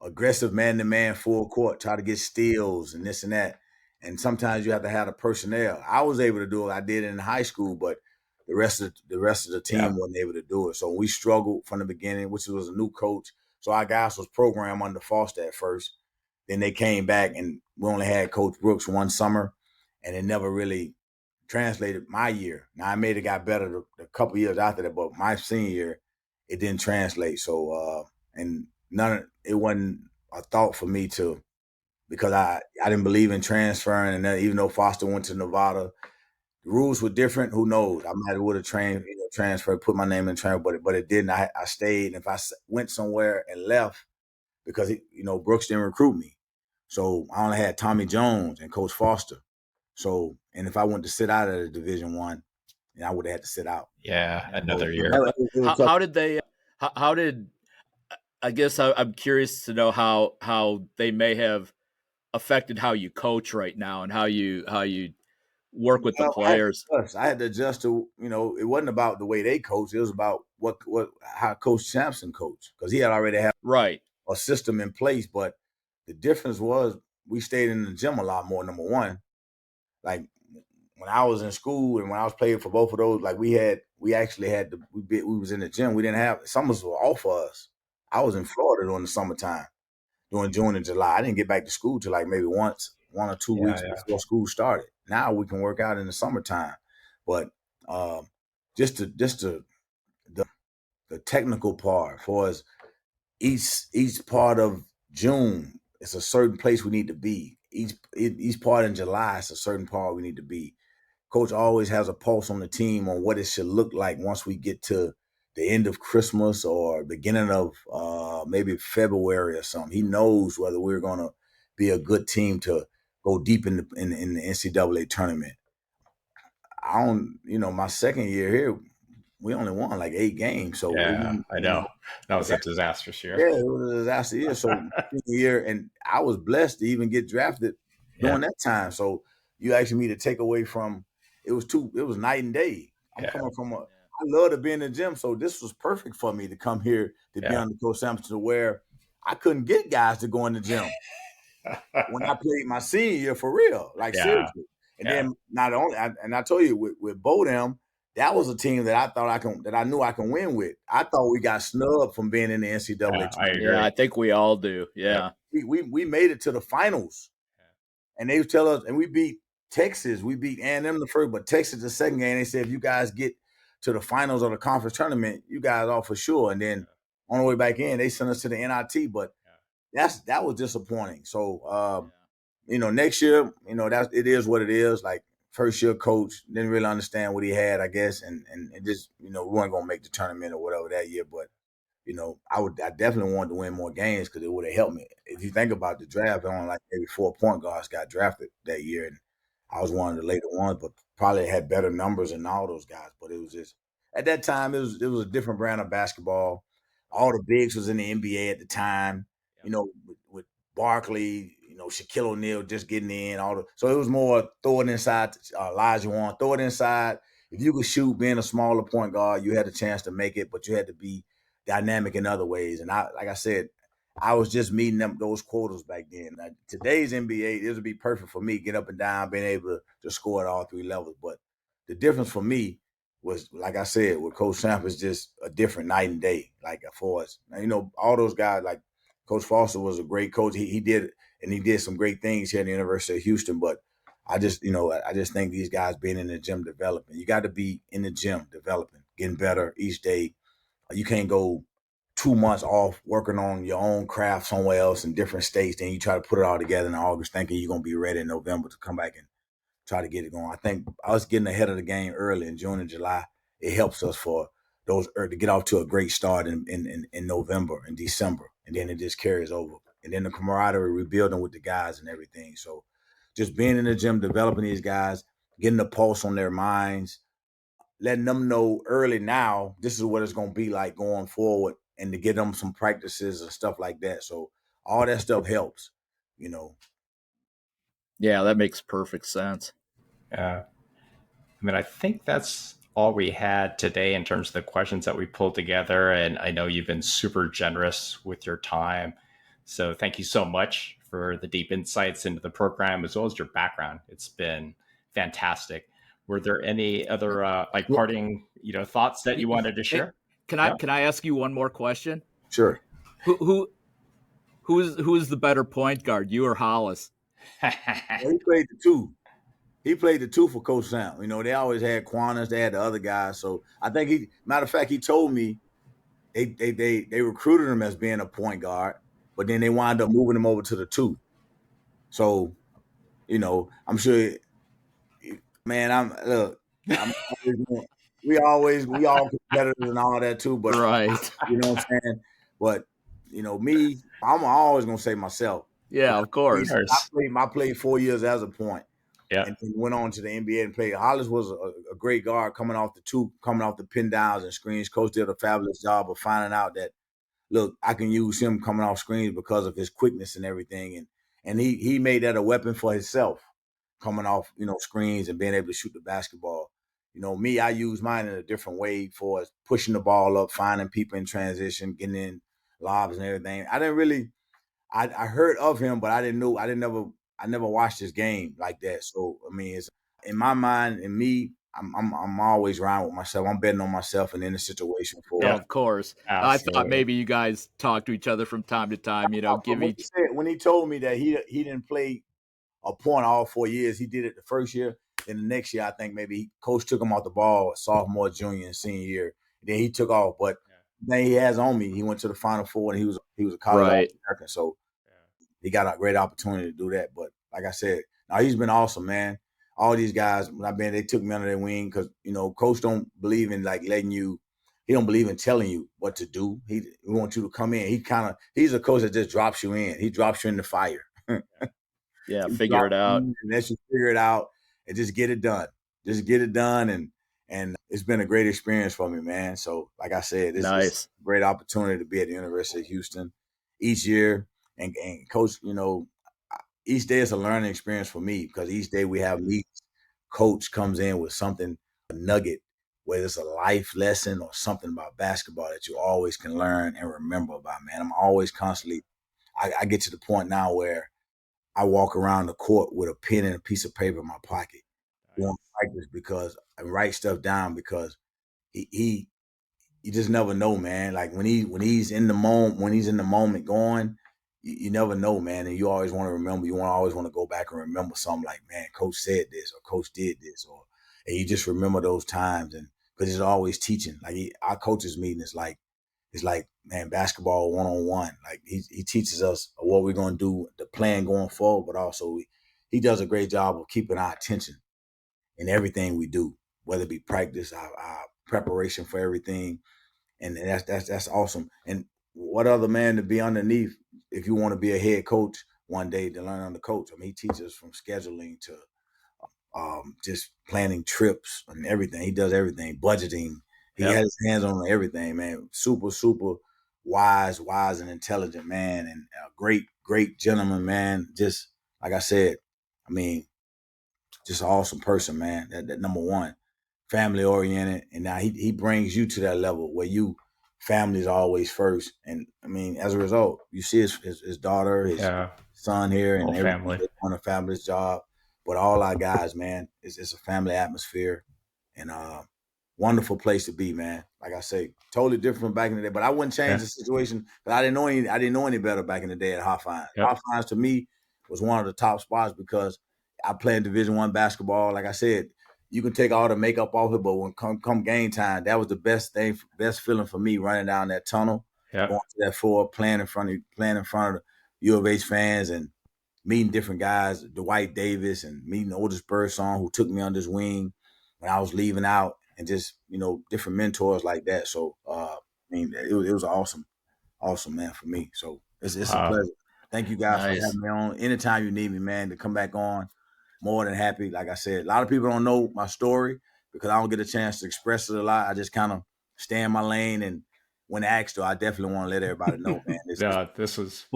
aggressive man-to-man full court, try to get steals and this and that. And sometimes you have to have the personnel. I was able to do it. I did it in high school, but the rest of the team wasn't able to do it. So we struggled from the beginning, which was a new coach. So our guys was programmed under Foster at first. Then they came back, and we only had Coach Brooks one summer, and it never really translated my year. Now I made it got better a couple years after that, but my senior year, it didn't translate. So and it wasn't a thought for me to, because I didn't believe in transferring, and then, even though Foster went to Nevada, the rules were different. Who knows? I might have would have transferred, put my name in transfer, but it didn't. I stayed. And if I went somewhere and left because Brooks didn't recruit me, so I only had Tommy Jones and Coach Foster. So, and if I wanted to sit out of the Division I, then I would have had to sit out. Yeah, another year. How did they? How did? I guess I'm curious to know how they may have affected how you coach right now and how you work with the players. I had to adjust to, it wasn't about the way they coach. It was about how Coach Sampson coached, because he had already had a system in place. But the difference was we stayed in the gym a lot more. Number one, like when I was in school and when I was playing for both of those, like we was in the gym. We didn't have, summers were off for us. I was in Florida during the summertime, during June and July. I didn't get back to school till like maybe one or 2 weeks before school started. Now we can work out in the summertime, but just the technical part, for us, each part of June, it's a certain place we need to be. Each part in July, it's a certain part we need to be. Coach always has a pulse on the team on what it should look like once we get to the end of Christmas or beginning of maybe February or something. He knows whether we're going to be a good team to go deep in the NCAA tournament. My second year here, we only won like 8 games. So I know that was a disastrous year. Yeah, it was a disaster year. So year, and I was blessed to even get drafted during that time. So you asking me to take away from, it was night and day. I'm coming from I love to be in the gym, so this was perfect for me to come here to be under Coach Sampson, where I couldn't get guys to go in the gym when I played my senior year, for real, seriously. And then not only, I told you with Bodem, that was a team that I thought I knew I can win with. I thought we got snubbed from being in the NCAA tournament. Yeah, I think we all do. Yeah, we made it to the finals, and they tell us, and we beat Texas. We beat A&M the first, but Texas the second game. They said, if you guys get to the finals of the conference tournament, you guys are for sure. And then on the way back in, they sent us to the NIT, but that was disappointing. So next year, it is what it is. Like, first year coach didn't really understand what he had, I guess, and just we weren't gonna make the tournament or whatever that year. But I definitely wanted to win more games because it would have helped me. If you think about the draft, only like maybe 4 point guards got drafted that year, and I was one of the later ones, but probably had better numbers than all those guys. But it was just, at that time, it was a different brand of basketball. All the bigs was in the NBA at the time, with Barkley, Shaquille O'Neal just getting in. So it was more throw it inside, Elijah Warren, throw it inside. If you could shoot, being a smaller point guard, you had a chance to make it, but you had to be dynamic in other ways. And like I said, I was just meeting those quotas back then. Now, today's NBA, this would be perfect for me, get up and down, being able to score at all 3 levels. But the difference for me was, like I said, with Coach Sampson, is just a different night and day. Like, for us, now, all those guys, like Coach Foster was a great coach. He did some great things here at the University of Houston. But I just think these guys being in the gym developing. You got to be in the gym developing, getting better each day. You can't go 2 months off working on your own craft somewhere else in different states. Then you try to put it all together in August thinking you're going to be ready in November to come back and try to get it going. I think us getting ahead of the game early in June and July, it helps us for those to get off to a great start in November and December. And then it just carries over. And then the camaraderie, rebuilding with the guys and everything. So just being in the gym, developing these guys, getting the pulse on their minds, letting them know early now, this is what it's going to be like going forward, and to get them some practices and stuff like that. So all that stuff helps, Yeah, that makes perfect sense. Yeah. I mean, I think that's all we had today in terms of the questions that we pulled together. And I know you've been super generous with your time. So thank you so much for the deep insights into the program as well as your background. It's been fantastic. Were there any other parting thoughts that you wanted to share? Can I ask you one more question? Sure. Who's the better point guard, you or Hollis? Well, he played the two. He played the two for Coach Sam. They always had Quanas. They had the other guys. So I think matter of fact, he told me they recruited him as being a point guard, but then they wound up moving him over to the two. So, I'm sure, man, we all competitors and all that too, but right. You know what I'm saying? But, me, I'm always going to say myself. Yeah, of course. I played 4 years as a point. Yeah. And then went on to the NBA and played. Hollis was a great guard coming off the pin downs and screens. Coach did a fabulous job of finding out that, look, I can use him coming off screens because of his quickness and everything. And he made that a weapon for himself, coming off, screens and being able to shoot the basketball. Me, I use mine in a different way for pushing the ball up, finding people in transition, getting in lobs and everything. I didn't really I heard of him, but I never watched his game like that. So it's in my mind and me, I'm always around with myself. I'm betting on myself and in a situation for. Yeah, of course. Absolutely. I thought maybe you guys talk to each other from time to time. When he told me that he didn't play a point all 4 years, he did it the first year. Then the next year, I think maybe Coach took him off the ball sophomore, junior, and senior year. Then he took off, but then he has on me. He went to the Final Four and he was a college All-American, so he got a great opportunity to do that. But like I said, now he's been awesome, man. All these guys, they took me under their wing because Coach don't believe in letting you. He don't believe in telling you what to do. He wants you to come in. He's a coach that just drops you in. He drops you in the fire. Yeah, figure it out. And lets you figure it out and just get it done. Just get it done, and it's been a great experience for me, man. So, like I said, it's a great opportunity to be at the University of Houston each year. And Coach, each day is a learning experience for me because each day we have meetings. Coach comes in with something, a nugget, whether it's a life lesson or something about basketball that you always can learn and remember about, man. I'm always constantly, I get to the point now where I walk around the court with a pen and a piece of paper in my pocket, going practice because I write stuff down because he you just never know, man. Like when he's in the moment going, you never know, man. And you always want to remember. You always want to go back and remember something like, man, Coach said this or Coach did this, and you just remember those times. And because he's always teaching. Like our coaches meeting is like, man, basketball 1-on-1. Like he teaches us what we're going to do, the plan going forward, but also he does a great job of keeping our attention in everything we do, whether it be practice, our preparation for everything. And that's awesome. And what other man to be underneath if you want to be a head coach one day to learn under coach? He teaches from scheduling to just planning trips and everything. He does everything, budgeting. He has his hands on everything, man. Super, super wise and intelligent man, and a great gentleman, man. Just like I said, just an awesome person, man. That number one, family oriented, and now he brings you to that level where family is always first. And as a result, you see his daughter, his son here, and everybody doing a fabulous job. But all our guys, man, it's a family atmosphere, and wonderful place to be, man. Like I say, totally different from back in the day. But I wouldn't change the situation because I didn't know any better back in the day at Hofheinz. Hofheinz to me was one of the top spots because I played Division I basketball. Like I said, you can take all the makeup off it, but when come game time, that was the best feeling for me, running down that tunnel, going to that floor, playing in front of the U of H fans and meeting different guys, Dwight Davis, and meeting Otis Birdsong, who took me under his wing when I was leaving out, and just, different mentors like that. So, it was awesome, man, for me. So it's a pleasure. Thank you guys for having me on. Anytime you need me, man, to come back on, more than happy. Like I said, a lot of people don't know my story because I don't get a chance to express it a lot. I just kind of stay in my lane, and when asked to, I definitely want to let everybody know, man. This was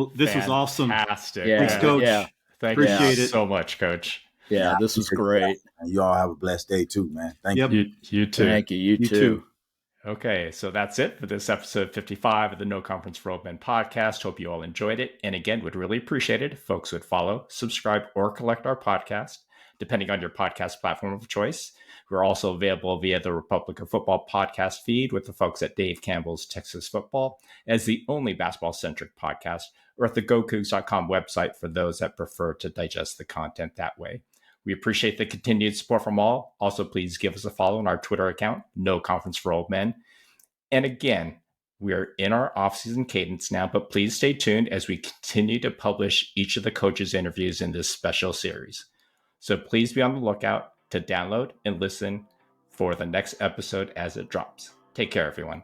awesome. Fantastic. Yeah. Thanks, Coach. Yeah. Appreciate it so much, Coach. Yeah, this was great. You all have a blessed day too, man. Thank you. You too. Thank you. You too. Okay, so that's it for this episode 55 of the No Conference for Old Men podcast. Hope you all enjoyed it. And again, would really appreciate it if folks would follow, subscribe, or collect our podcast, depending on your podcast platform of choice. We're also available via the Republic of Football podcast feed with the folks at Dave Campbell's Texas Football as the only basketball-centric podcast, or at the GoCoogs.com website for those that prefer to digest the content that way. We appreciate the continued support from all. Also, please give us a follow on our Twitter account, No Conference for Old Men. And again, we are in our offseason cadence now, but please stay tuned as we continue to publish each of the coaches' interviews in this special series. So please be on the lookout to download and listen for the next episode as it drops. Take care, everyone.